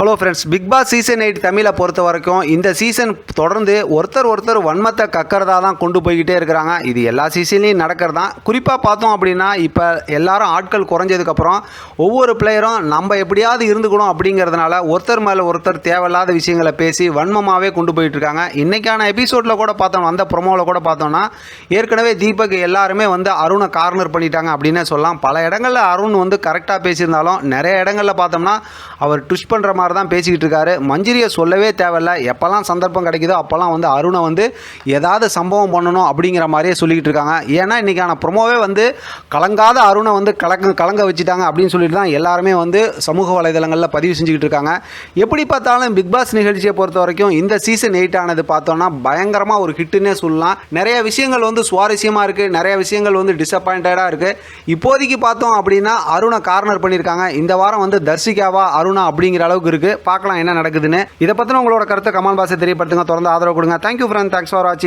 Hello friends, Bigg Boss season 8 தமிழை பொறுத்த வரைக்கும் இந்த சீசன் தொடர்ந்து ஒருத்தர் வன்மத்தை கக்கிறதா தான் கொண்டு போய்கிட்டே இருக்கிறாங்க. இது எல்லா சீசன்லேயும் நடக்கிறது தான். குறிப்பாக பார்த்தோம் அப்படின்னா, இப்போ எல்லாரும் ஆட்கள் குறைஞ்சதுக்கப்புறம் ஒவ்வொரு பிளேயரும் நம்ம எப்படியாவது இருந்துக்கணும் அப்படிங்கிறதுனால ஒருத்தர் மேலே ஒருத்தர் தேவையில்லாத விஷயங்களை பேசி வன்மமாகவே கொண்டு போயிட்டு இருக்காங்க. இன்றைக்கான எபிசோடில் கூட பார்த்தோம், அந்த ப்ரொமோவில் கூட பார்த்தோம்னா ஏற்கனவே தீபக் எல்லாருமே அருணை கார்னர் பண்ணிட்டாங்க அப்படின்னே சொல்லலாம். பல இடங்களில் அருண் கரெக்டாக பேசியிருந்தாலும் நிறைய இடங்களில் பார்த்தோம்னா அவர் ட்விஸ்ட் பண்ணுற மாதிரி தான் பேசிக்கிட்டு இருக்காரு. மஞ்சிரியை சொல்லவே தேவையில்லை. எப்போல்லாம் சந்தர்ப்பம் கிடைக்குதோ அப்போல்லாம் அருணை ஏதாவது சம்பவம் பண்ணணும் அப்படிங்கிற மாதிரியே சொல்லிக்கிட்டு இருக்காங்க. ஏன்னா இன்றைக்கான ப்ரொமோவே கலங்காத அருணை கலங்க வச்சுட்டாங்க அப்படின்னு சொல்லிட்டு தான் எல்லாருமே சமூக வலைதளங்களில் பதிவு செஞ்சுக்கிட்டு இருக்காங்க. எப்படி பார்த்தாலும் பிக் பாஸ் நிகழ்ச்சியை பொறுத்த வரைக்கும் இந்த சீசன் 8 ஆனது பார்த்தோம்னா பயங்கரமாக ஒரு ஹிட்டுன்னே சொல்லலாம். நிறைய விஷயங்கள் சுவாரஸ்யமாக இருக்குது, நிறைய விஷயங்கள் டிசப்பாயிண்டடாக இருக்குது. இப்போதைக்கு பார்த்தோம் அப்படின்னா அருணை கார்னர் பண்ணியிருக்காங்க. இந்த வாரம் தர்சிகாவா அருணா அப்படிங்கிற அளவுக்கு இருக்குது. பார்க்கலாம் என்ன நடக்குதுன்னு. இதை பற்றின உங்களோட கருத்தை கமெண்ட் பாக்ஸில் தெரியப்படுத்துங்க. தொடர்ந்து ஆதரவு கொடுங்க. தேங்க்யூ ஃப்ரெண்ட், தேங்க்ஸ் ஃபார் வாட்சிங்.